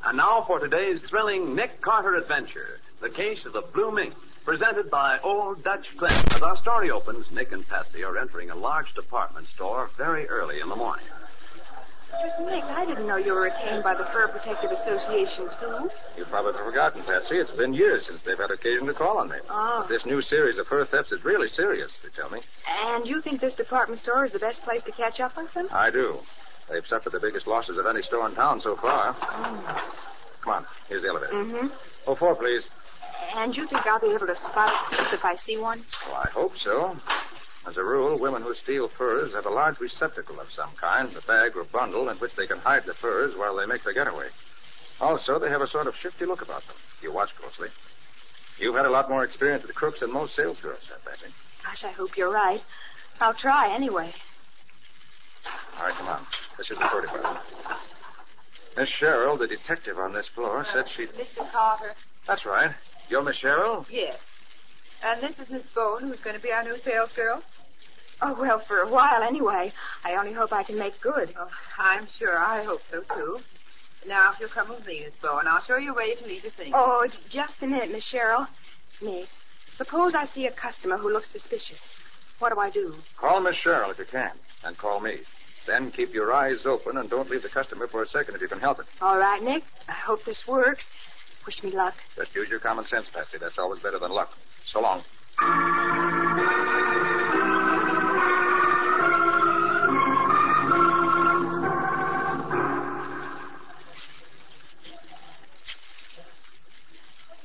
And now for today's thrilling Nick Carter adventure, the case of the Blue Mink, presented by Old Dutch Clint. As our story opens, Nick and Patsy are entering a large department store very early in the morning. Nick, I didn't know you were retained by the Fur Protective Association, too. You've probably forgotten, Patsy. It's been years since they've had occasion to call on me. Oh. This new series of fur thefts is really serious, they tell me. And you think this department store is the best place to catch up with them? I do. They've suffered the biggest losses of any store in town so far. Oh. Come on, here's the elevator. Mm-hmm. 04, please. And you think I'll be able to spot a thief if I see one? Well, I hope so. As a rule, women who steal furs have a large receptacle of some kind, a bag or bundle, in which they can hide the furs while they make their getaway. Also, they have a sort of shifty look about them, if you watch closely. You've had a lot more experience with crooks than most sales girls have, Patsy. Gosh, I hope you're right. I'll try anyway. All right, come on. This is the fur department. Miss Sherrill, the detective on this floor, said she'd... Mr. Carter. That's right. You're Miss Sherrill? Yes. And this is Miss Bone, who's going to be our new sales girl. Oh, well, for a while anyway. I only hope I can make good. Oh, I'm sure. I hope so, too. Now, if you'll come with me, Miss Bone, I'll show you where you can leave your things. Oh, just a minute, Miss Sherrill. Nick, suppose I see a customer who looks suspicious. What do I do? Call Miss Sherrill if you can, and call me. Then keep your eyes open and don't leave the customer for a second if you can help it. All right, Nick. I hope this works. Wish me luck. Just use your common sense, Patsy. That's always better than luck. So long.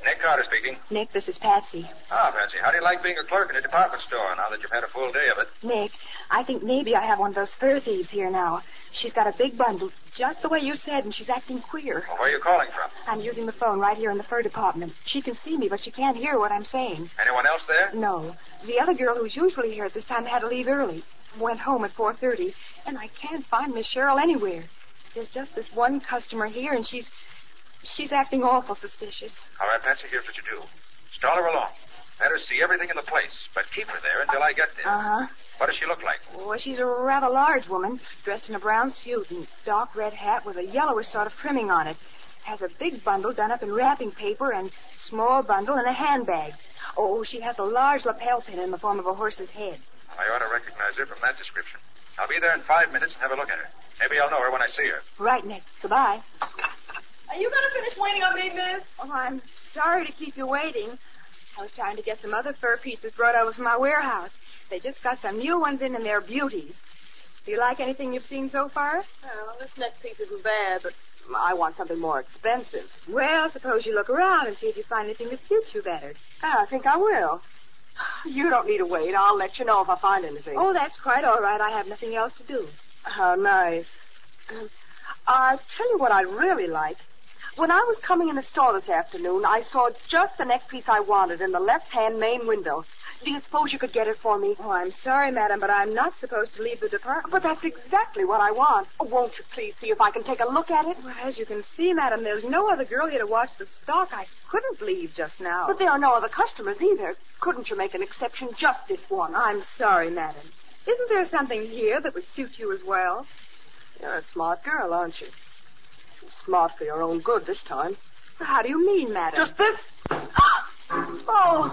Nick Carter speaking. Nick, this is Patsy. Ah, Patsy, how do you like being a clerk in a department store now that you've had a full day of it? Nick, I think maybe I have one of those fur thieves here now. She's got a big bundle, just the way you said, and she's acting queer. Well, where are you calling from? I'm using the phone right here in the fur department. She can see me, but she can't hear what I'm saying. Anyone else there? No. The other girl who's usually here at this time had to leave early. Went home at 4:30, and I can't find Miss Sherrill anywhere. There's just this one customer here, and she's acting awful suspicious. All right, Patsy, here's what you do. Stall her along. Let her see everything in the place, but keep her there until I get there. Uh-huh. What does she look like? Well, she's a rather large woman, dressed in a brown suit and dark red hat with a yellowish sort of trimming on it. Has a big bundle done up in wrapping paper and small bundle in a handbag. Oh, she has a large lapel pin in the form of a horse's head. I ought to recognize her from that description. I'll be there in 5 minutes and have a look at her. Maybe I'll know her when I see her. Right, Nick. Goodbye. Are you going to finish waiting on me, miss? Oh, I'm sorry to keep you waiting. I was trying to get some other fur pieces brought over from my warehouse. They just got some new ones in, and they're beauties. Do you like anything you've seen so far? Well, this neck piece isn't bad, but I want something more expensive. Well, suppose you look around and see if you find anything that suits you better. I think I will. You don't need to wait. I'll let you know if I find anything. Oh, that's quite all right. I have nothing else to do. How nice. I'll tell you what I'd really like. When I was coming in the store this afternoon, I saw just the neck piece I wanted in the left-hand main window. Do you suppose you could get it for me? Oh, I'm sorry, madam, but I'm not supposed to leave the department. But that's exactly what I want. Oh, won't you please see if I can take a look at it? Well, as you can see, madam, there's no other girl here to watch the stock. I couldn't leave just now. But there are no other customers either. Couldn't you make an exception just this one? I'm sorry, madam. Isn't there something here that would suit you as well? You're a smart girl, aren't you? Too smart for your own good this time. How do you mean, madam? Just this. Oh.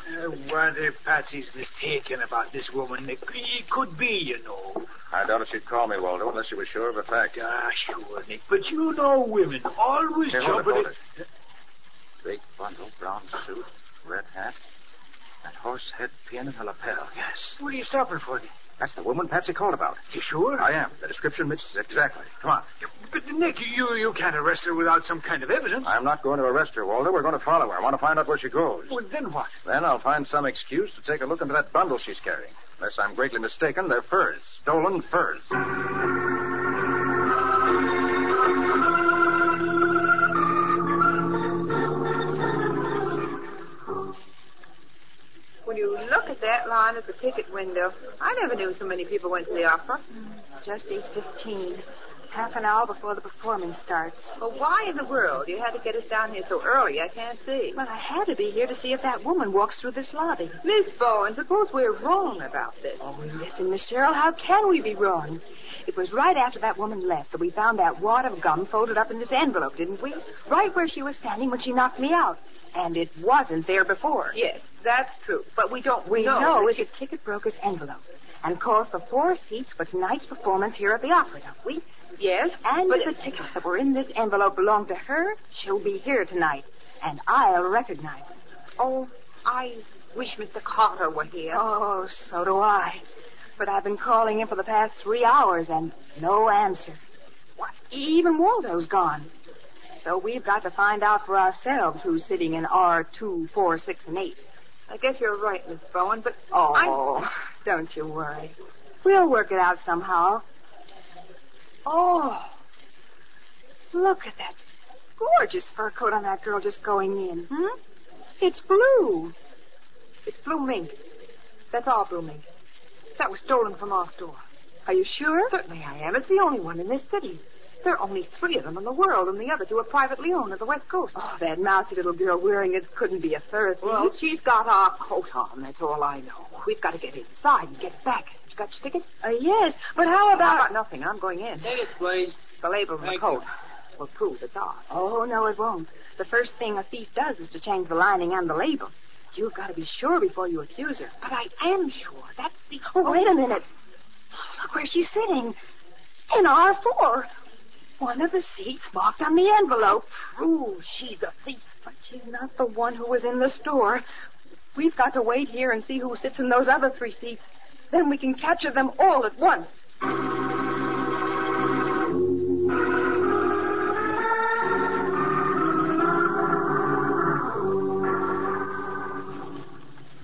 I wonder if Patsy's mistaken about this woman, Nick. It could be, you know. I doubted she'd call me, Waldo, unless she was sure of the facts. Ah, sure, Nick. But you know women always Here, jump hold at it. Big bundle, brown suit, red hat, and horse head pin in her lapel. Yes. What are you stopping for, Nick? That's the woman Patsy called about. You sure? I am. The description matches exactly. Come on. But, Nick, you can't arrest her without some kind of evidence. I'm not going to arrest her, Waldo. We're going to follow her. I want to find out where she goes. Well, then what? Then I'll find some excuse to take a look into that bundle she's carrying. Unless I'm greatly mistaken, they're furs. Stolen furs. When you look at that line at the ticket window, I never knew so many people went to the opera. Just 8:15. Half an hour before the performance starts. Well, why in the world? You had to get us down here so early. I can't see. Well, I had to be here to see if that woman walks through this lobby. Miss Bowen, suppose we're wrong about this. Oh, listen, Miss Cheryl, how can we be wrong? It was right after that woman left that we found that wad of gum folded up in this envelope, didn't we? Right where she was standing when she knocked me out. And it wasn't there before. Yes, that's true. But we don't We know. know it's a ticket broker's envelope and calls for 4 seats for tonight's performance here at the opera, don't we? Yes, And but if the tickets that were in this envelope belong to her, she'll be here tonight. And I'll recognize her. Oh, I wish Mr. Carter were here. Oh, so do I. But I've been calling him for the past 3 hours and no answer. What? Even Waldo's gone. So we've got to find out for ourselves who's sitting in R2, 4, 6, and 8. I guess you're right, Miss Bowen, but Oh, don't you worry. We'll work it out somehow. Oh, look at that gorgeous fur coat on that girl just going in. It's blue. It's blue mink. That's all blue mink. That was stolen from our store. Are you sure? Certainly I am. It's the only one in this city. There are only 3 of them in the world, and the other 2 are privately owned on the West Coast. Oh, that mousy little girl wearing it couldn't be a third thief. Well, she's got our coat on. That's all I know. We've got to get inside and get it back. You got your ticket? Yes, but how How about... about nothing? I'm going in. Tickets, please. The label on the Thank coat will prove it's ours. Oh, no, it won't. The first thing a thief does is to change the lining and the label. You've got to be sure before you accuse her. But I am sure. That's the... Oh, wait a minute. Look where she's sitting. In R4. One of the seats marked on the envelope. Proves she's a thief. But she's not the one who was in the store. We've got to wait here and see who sits in those other 3 seats. Then we can capture them all at once.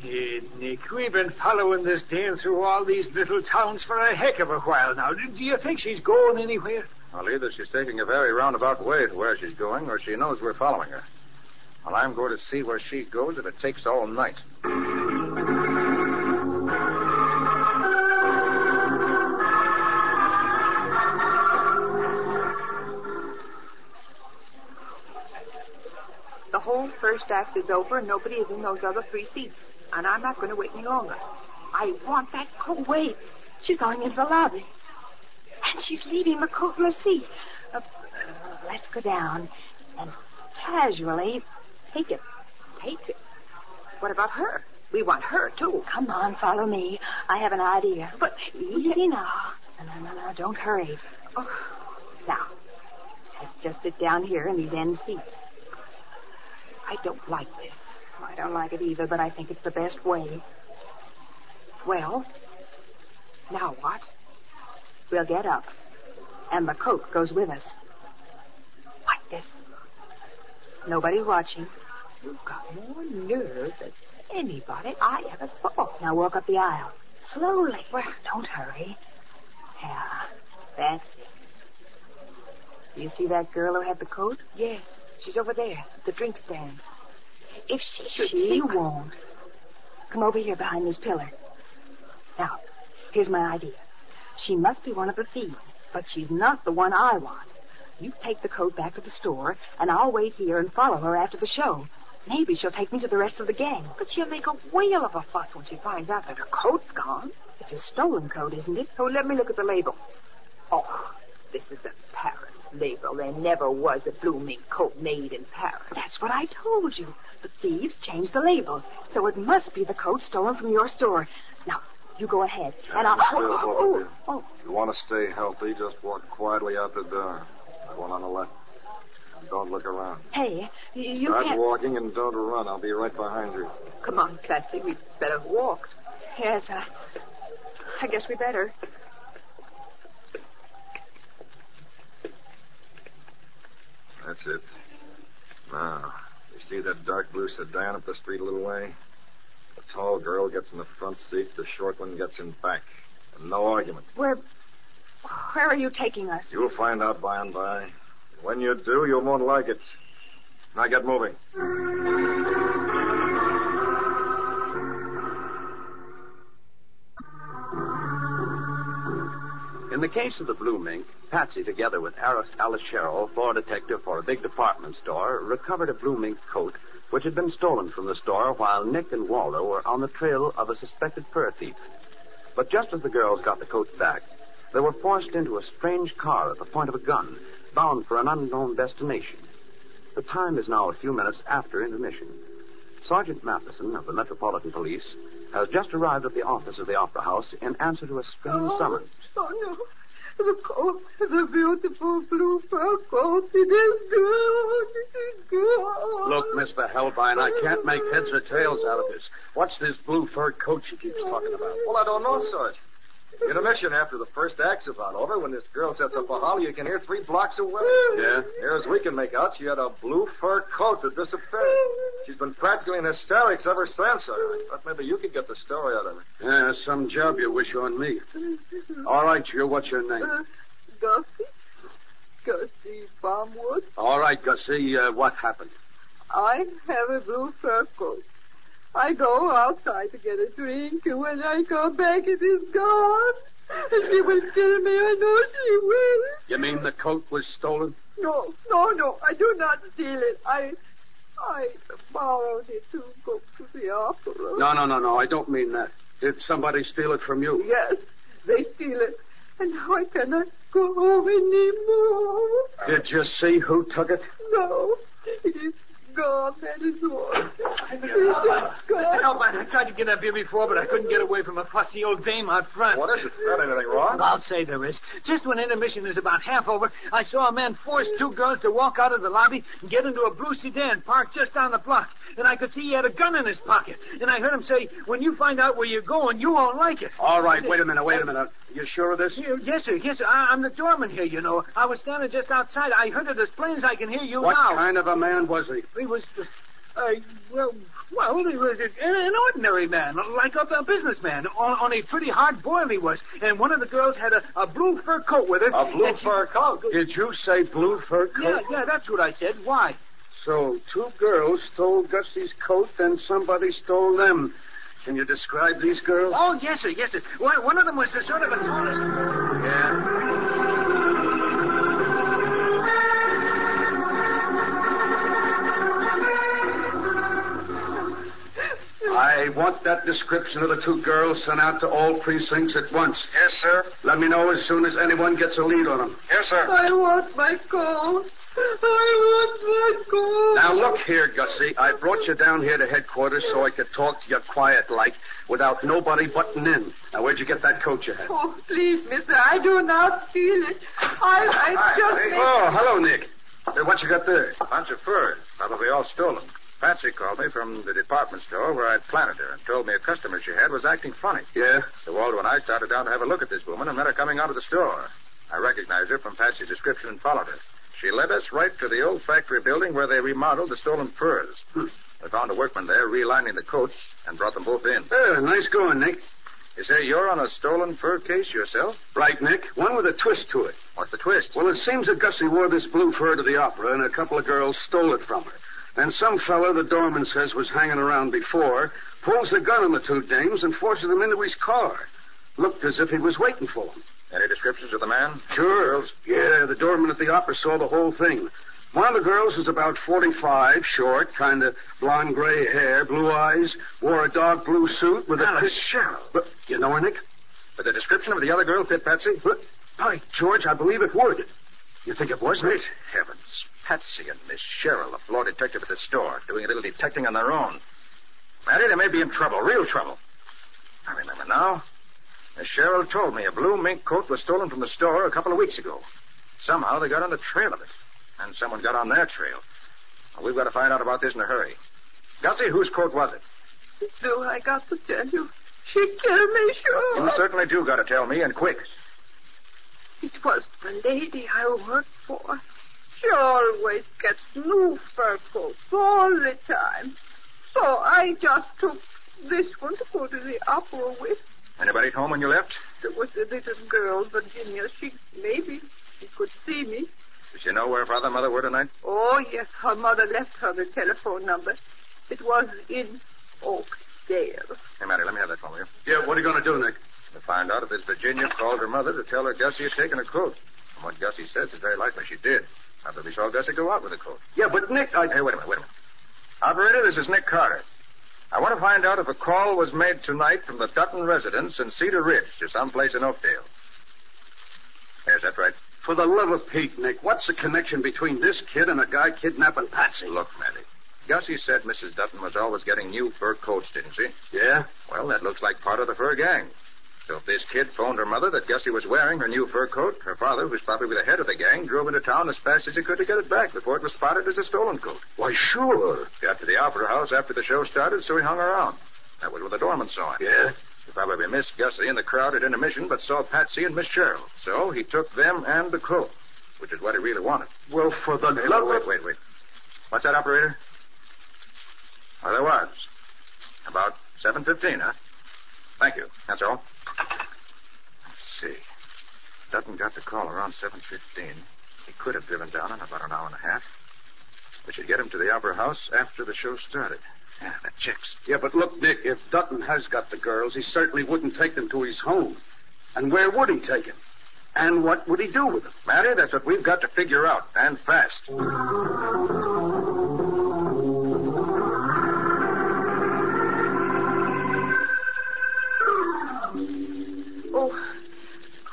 Hey, Nick, we've been following this dame through all these little towns for a heck of a while now. Do you think she's going anywhere? Well, either she's taking a very roundabout way to where she's going, or she knows we're following her. Well, I'm going to see where she goes if it takes all night. The whole first act is over, and nobody is in those other 3 seats. And I'm not going to wait any longer. I want that coat. Wait. She's going into the lobby. And she's leaving the coat in the seat. Let's go down and casually take it. Take it. What about her? We want her, too. Come on, follow me. I have an idea. But easy now. No, don't hurry. Oh. Now, let's just sit down here in these end seats. I don't like this. I don't like it either, but I think it's the best way. Well, now what? We'll get up, and the coat goes with us. Like this? Nobody's watching. You've got more nerve than anybody I ever saw. Now walk up the aisle. Slowly. Well, don't hurry. Yeah, that's it. Do you see that girl who had the coat? Yes, she's over there at the drink stand. If she should She see... won't. Come over here behind this pillar. Now, here's my idea. She must be one of the thieves, but she's not the one I want. You take the coat back to the store, and I'll wait here and follow her after the show. Maybe she'll take me to the rest of the gang. But she'll make a whale of a fuss when she finds out that her coat's gone. It's a stolen coat, isn't it? Oh, let me look at the label. Oh, this is the Paris label. There never was a blue mink coat made in Paris. That's what I told you. The thieves changed the label, so it must be the coat stolen from your store. Now, you go ahead, and I'll... If you want to stay healthy, just walk quietly out the door. The one on the left. And don't look around. Hey, you Start can't... walking and don't run. I'll be right behind you. Come on, Patsy. We'd better walk. Yes, I guess we better. That's it. Now, you see that dark blue sedan up the street a little way? The tall girl gets in the front seat. The short one gets in back. And no argument. Where are you taking us? You'll find out by and by. When you do, you won't like it. Now get moving. In the case of the Blue Mink, Patsy, together with Alice Sherrill, floor detective for a big department store, recovered a Blue Mink coat which had been stolen from the store while Nick and Waldo were on the trail of a suspected fur thief. But just as the girls got the coats back, they were forced into a strange car at the point of a gun, bound for an unknown destination. The time is now a few minutes after intermission. Sergeant Matheson of the Metropolitan Police has just arrived at the office of the Opera House in answer to a strange summons. Oh, no. The coat, the beautiful blue fur coat, it is gone. It is gone. Look, Mr. Helbine, I can't make heads or tails out of this. What's this blue fur coat she keeps talking about? Well, I don't know, Sarge. Intermission after the first act's about over, when this girl sets up a holler, you can hear 3 blocks away. Yeah? Near as we can make out, she had a blue fur coat that disappeared. She's been practically in hysterics ever since. I thought maybe you could get the story out of her. Yeah, some job you wish on me. All right, you, what's your name? Gussie. Gussie Bombwood. All right, Gussie, what happened? I have a blue fur coat. I go outside to get a drink, and when I come back, it is gone. And she will kill me. I know she will. You mean the coat was stolen? No. I do not steal it. I borrowed it to go to the opera. No. I don't mean that. Did somebody steal it from you? Yes, they steal it. And now I cannot go home anymore. Did you see who took it? No, it is gone. That is all. Help, I tried to get up here before, but I couldn't get away from a fussy old dame out front. What is it? Not anything wrong? Well, I'll say there is. Just when intermission is about half over, I saw a man force 2 girls to walk out of the lobby and get into a blue sedan parked just down the block. And I could see he had a gun in his pocket. And I heard him say, when you find out where you're going, you won't like it. All right, wait a minute. You sure of this? Yes, sir. I'm the doorman here, you know. I was standing just outside. I heard it as plain as I can hear you what now. What kind of a man was he? He was, he was an ordinary man, like a businessman, only pretty hard-boiled he was. And one of the girls had a blue fur coat with her. A blue fur coat? Did you say blue fur coat? Yeah, that's what I said. Why? So 2 girls stole Gussie's coat, then somebody stole them. Can you describe these girls? Oh, yes, sir. One of them was a sort of a tallest. Yeah? I want that description of the 2 girls sent out to all precincts at once. Yes, sir. Let me know as soon as anyone gets a lead on them. Yes, sir. I want my coat. Now, look here, Gussie. I brought you down here to headquarters so I could talk to you quiet-like without nobody butting in. Now, where'd you get that coat you had? Oh, please, mister, I do not steal it. I just... Oh, hello, Nick. Hey, what you got there? A bunch of furs, probably all stolen. Patsy called me from the department store where I'd planted her and told me a customer she had was acting funny. Yeah? So Waldo and I started down to have a look at this woman and met her coming out of the store. I recognized her from Patsy's description and followed her. She led us right to the old factory building where they remodeled the stolen furs. We found a workman there relining the coats and brought them both in. Nice going, Nick. You say you're on a stolen fur case yourself? Right, Nick. One with a twist to it. What's the twist? Well, it seems that Gussie wore this blue fur to the opera, and a couple of girls stole it from her. Then some fella the doorman says was hanging around before pulls the gun on the 2 dames and forces them into his car. Looked as if he was waiting for them. Any descriptions of the man? Sure. Girls? Yeah, the doorman at the opera saw the whole thing. One of the girls was about 45, short, kind of blonde-gray hair, blue eyes, wore a dark blue suit with Alice Sherrill. But you know her, Nick? But the description of the other girl fit Patsy? By George, I believe it would. You think it was, Nick? Heavens. Patsy and Miss Sherrill, a floor detective at the store, doing a little detecting on their own. Matty, they may be in trouble, real trouble. I remember now. Miss Sherrill told me a blue mink coat was stolen from the store a couple of weeks ago. Somehow they got on the trail of it. And someone got on their trail. Well, we've got to find out about this in a hurry. Gussie, whose coat was it? Do I got to tell you? She killed me, sure. You certainly do got to tell me, and quick. It was the lady I worked for. She always gets new fur coats all the time. So I just took this one to go to the opera with. Anybody at home when you left? There was a little girl, Virginia. She could see me. Does she know where Father and Mother were tonight? Oh, yes. Her mother left her the telephone number. It was in Oakdale. Hey, Matty, let me have that phone, will you? Yeah, what are you going to do, Nick? To find out if this Virginia called her mother to tell her Gussie had taken a coat. From what Gussie says, it's very likely she did. After we saw Gussie go out with the coat. Yeah, but Nick, Hey, wait a minute. Operator, this is Nick Carter. I want to find out if a call was made tonight from the Dutton residence in Cedar Ridge to someplace in Oakdale. Yes, that's right. For the love of Pete, Nick, what's the connection between this kid and a guy kidnapping Patsy? Look, Matty. Gussie said Mrs. Dutton was always getting new fur coats, didn't she? Yeah? Well, that looks like part of the fur gang. So if this kid phoned her mother that Gussie was wearing her new fur coat, her father, who's probably the head of the gang, drove into town as fast as he could to get it back before it was spotted as a stolen coat. Why, sure. Got to the opera house after the show started, so he hung around. That was where the doorman saw him. Yeah? He probably missed Gussie in the crowd at intermission, but saw Patsy and Miss Cheryl. So he took them and the coat, which is what he really wanted. Well, for the love of... Wait. What's that, operator? Well, there was. About 7:15, huh? Thank you. That's all. Let's see. Dutton got the call around 7:15. He could have driven down in about an hour and a half. We should get him to the opera house after the show started. Yeah, that checks. Yeah, but look, Nick, if Dutton has got the girls, he certainly wouldn't take them to his home. And where would he take them? And what would he do with them? Matty, that's what we've got to figure out, and fast. Oh,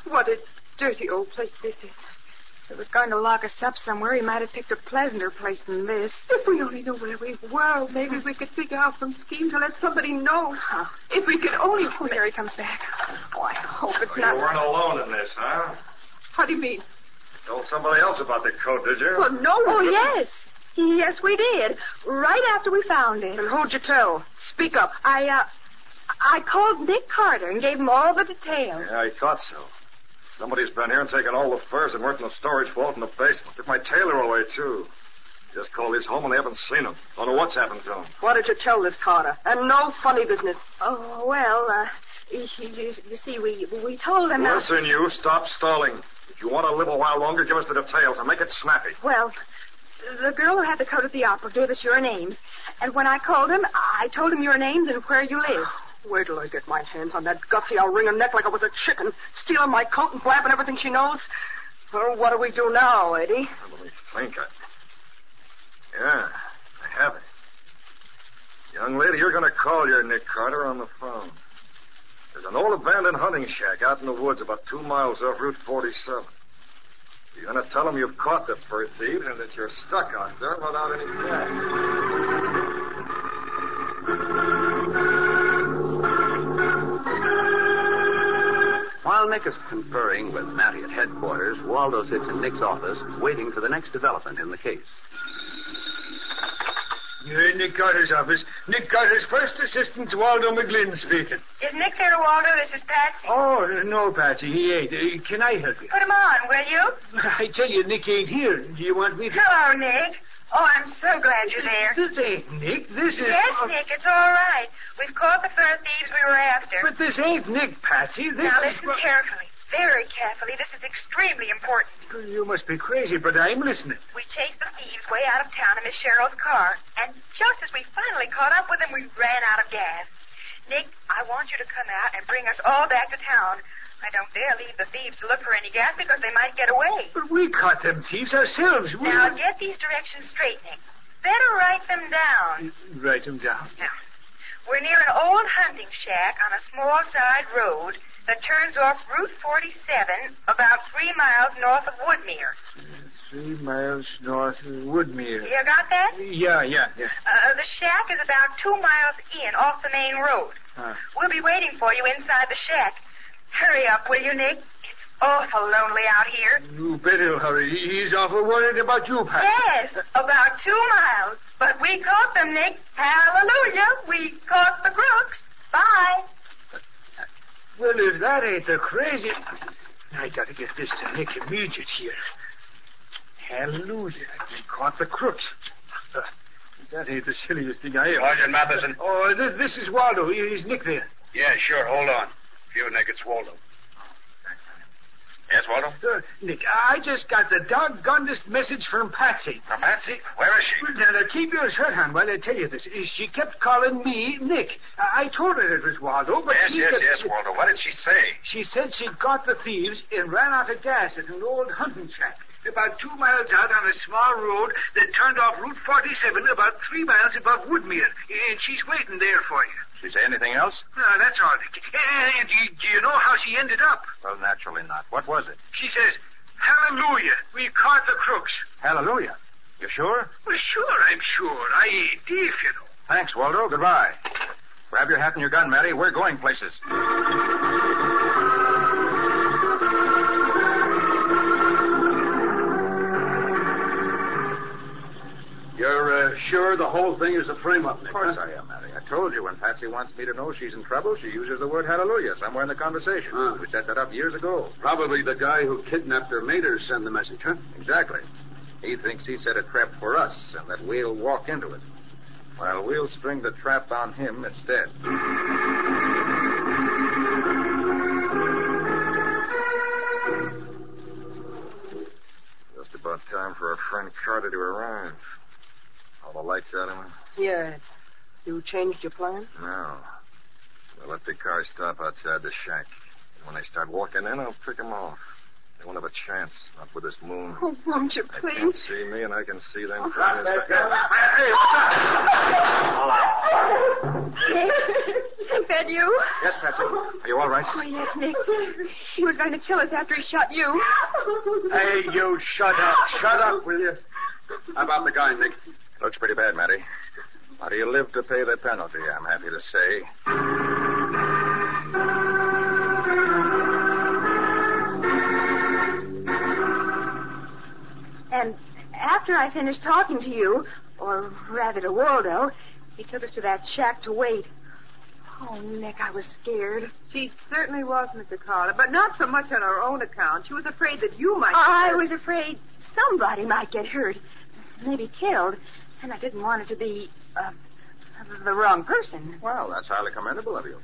what a dirty old place this is. If it was going to lock us up somewhere, he might have picked a pleasanter place than this. If we only knew where we were, maybe we could figure out some scheme to let somebody know. If we could only... Oh, there he comes back. Oh, I hope it's not... You weren't alone in this, huh? How do you mean? Told somebody else about the coat, did you? Well, no. Oh, yes. Yes, we did. Right after we found it. And who'd you tell? Speak up. I called Nick Carter and gave him all the details. Yeah, I thought so. Somebody's been here and taken all the furs and worked in the storage vault in the basement. Took my tailor away, too. Just called his home and they haven't seen him. Don't know what's happened to him. Why did you tell this, Carter? And no funny business. Oh, well, you see, we told him... Listen, you, stop stalling. If you want to live a while longer, give us the details and make it snappy. Well, the girl who had the coat at the opera gave us your names. And when I called him, I told him your names and where you live. Wait till I get my hands on that Gussie. I'll wring her neck like I was a chicken, stealing my coat and blabbing everything she knows. Well, what do we do now, Eddie? Let me think. Yeah, I have it. Young lady, you're going to call your Nick Carter on the phone. There's an old abandoned hunting shack out in the woods about 2 miles off Route 47. You're going to tell them you've caught the fur thieves and that you're stuck out there without any cash. While Nick is conferring with Matty at headquarters, Waldo sits in Nick's office waiting for the next development in the case. You're in Nick Carter's office. Nick Carter's first assistant, Waldo McGlynn, speaking. Is Nick there, Waldo? This is Patsy. Oh, no, Patsy, he ain't. Can I help you? Put him on, will you? I tell you, Nick ain't here. Do you want me to... Hello, Nick. Oh, I'm so glad you're there. This ain't Nick. This is... Yes, Nick, it's all right. We've caught the fur thieves we were after. But this ain't Nick, Patsy. This now, is... listen carefully. Very carefully. This is extremely important. You must be crazy, but I'm listening. We chased the thieves way out of town in Miss Cheryl's car, and just as we finally caught up with them, we ran out of gas. Nick, I want you to come out and bring us all back to town. I don't dare leave the thieves to look for any gas because they might get away. But we caught them thieves ourselves. Now, get these directions straight, Nick. Better write them down. Write them down. Now, we're near an old hunting shack on a small side road that turns off Route 47 about 3 miles north of Woodmere. 3 miles north of Woodmere. You got that? Yeah. The shack is about 2 miles in off the main road. We'll be waiting for you inside the shack. Hurry up, will you, Nick? It's awful lonely out here. You better hurry. He's awful worried about you, Pat. Yes, about 2 miles. But we caught them, Nick. Hallelujah. We caught the crooks. Bye. Well, if that ain't the crazy... I gotta get this to Nick immediate here. Hallelujah. We caught the crooks. That ain't the silliest thing I ever... Sergeant Matheson. Oh, this is Waldo. Is Nick there? Yeah, sure. Hold on. You, Nick, it's Waldo. Yes, Waldo? Nick, I just got the doggonedest message from Patsy. From Patsy? Where is she? Now, keep your shirt on while I tell you this. She kept calling me Nick. I told her it was Waldo, but Yes, Waldo. What did she say? She said she'd caught the thieves and ran out of gas at an old hunting shack. About 2 miles out on a small road that turned off Route 47 about 3 miles above Woodmere. And she's waiting there for you. Did she say anything else? No, that's all. And do you know how she ended up? Well, naturally not. What was it? She says, "Hallelujah, we caught the crooks." Hallelujah. You sure? Well, sure, I'm sure. I ain't deaf, you know. Thanks, Waldo. Goodbye. Grab your hat and your gun, Matty. We're going places. You're sure the whole thing is a frame-up, Nick? Of course I am, Matty. I told you when Patsy wants me to know she's in trouble, she uses the word hallelujah somewhere in the conversation. We set that up years ago. Probably the guy who kidnapped her made her send the message, huh? Exactly. He thinks he set a trap for us and that we'll walk into it. Well, we'll string the trap on him instead. Just about time for our friend Carter to arrive. All the lights out, Emma? Yeah. You changed your plan? No. We'll let the car stop outside the shack. And when they start walking in, I'll pick them off. They won't have a chance, not with this moon. Oh, won't you They please? can't see me, and I can see them. Is that you? Yes, Patsy. Are you all right? Oh, yes, Nick. He was going to kill us after he shot you. Hey, you shut up. Shut up, will you? How about the guy, Nick? Looks pretty bad, Matty. How do you live to pay the penalty, I'm happy to say. And after I finished talking to you, or rather to Waldo, he took us to that shack to wait. Oh, Nick, I was scared. She certainly was, Mr. Carter, but not so much on her own account. She was afraid that you might... I was afraid somebody might get hurt, maybe killed, and I didn't want it to be the wrong person. Well, that's highly commendable of you.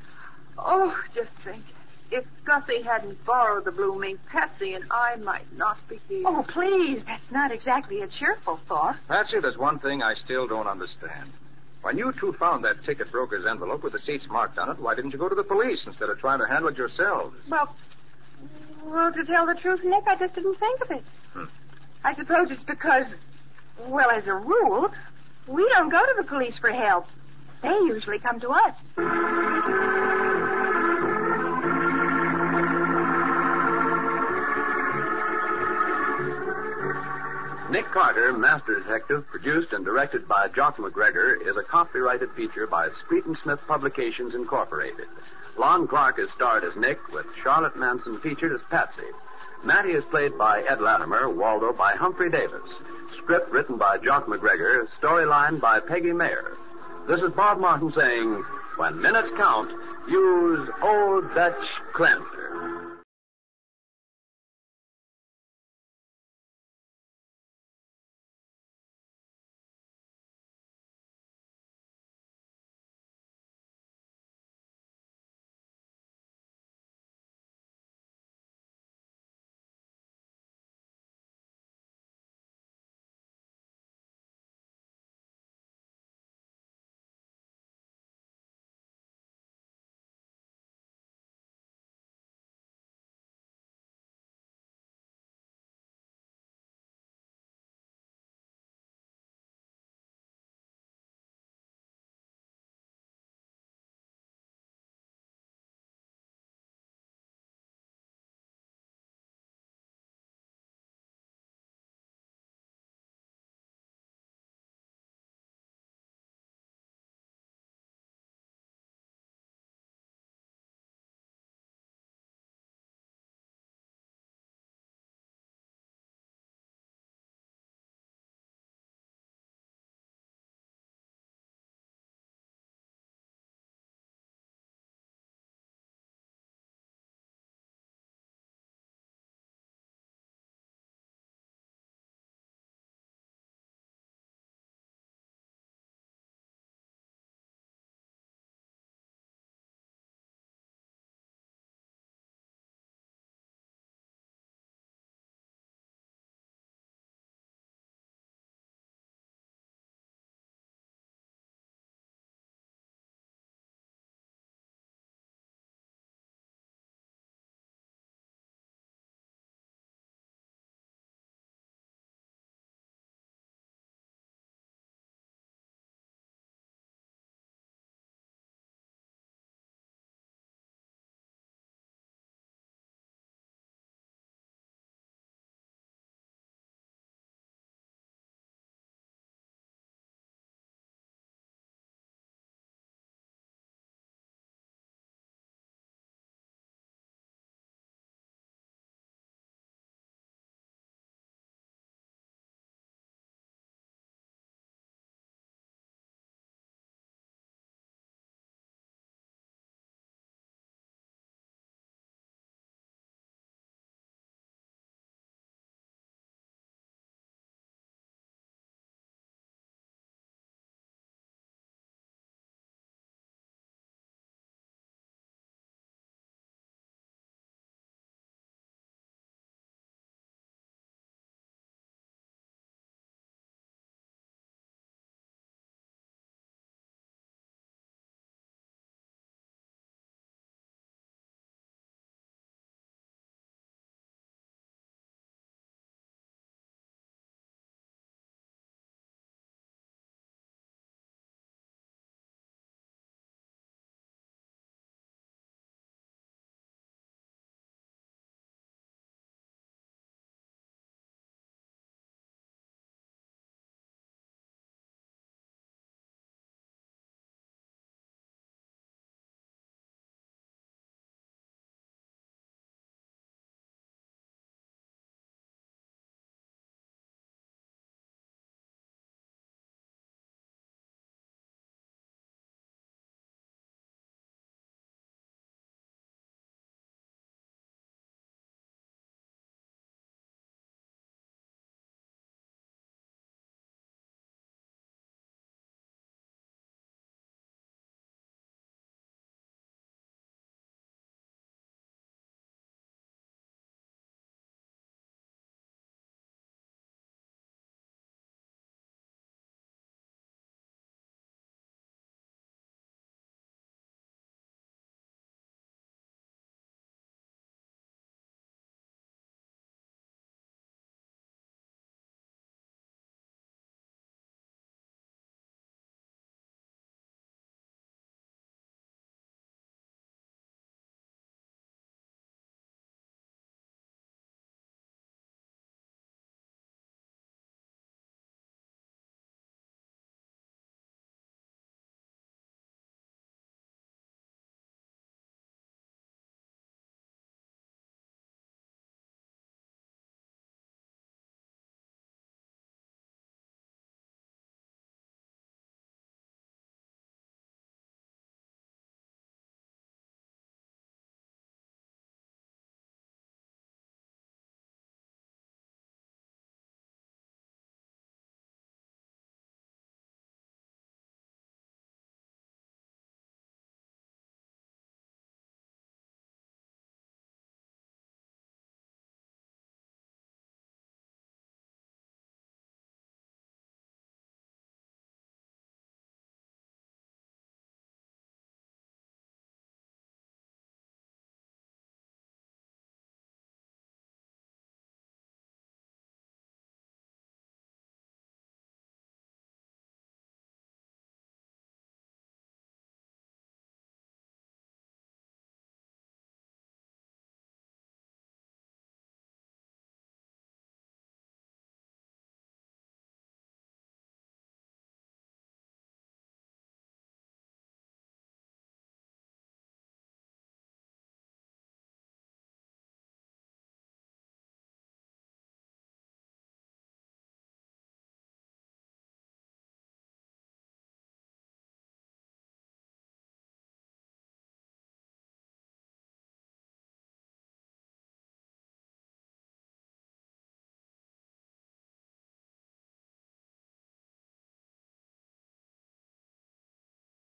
Oh, just think. If Gussie hadn't borrowed the blue mink, Patsy and I might not be here. Oh, please, that's not exactly a cheerful thought. Patsy, there's one thing I still don't understand. When you two found that ticket broker's envelope with the seats marked on it, why didn't you go to the police instead of trying to handle it yourselves? Well, to tell the truth, Nick, I just didn't think of it. I suppose it's because, well, as a rule, we don't go to the police for help. They usually come to us. Nick Carter, Master Detective, produced and directed by Jock McGregor, is a copyrighted feature by Street & Smith Publications, Incorporated. Lon Clark is starred as Nick, with Charlotte Manson featured as Patsy. Matty is played by Ed Latimer, Waldo by Humphrey Davis. Script written by Jock McGregor, storyline by Peggy Mayer. This is Bob Martin saying, when minutes count, use Old Dutch Cleanser.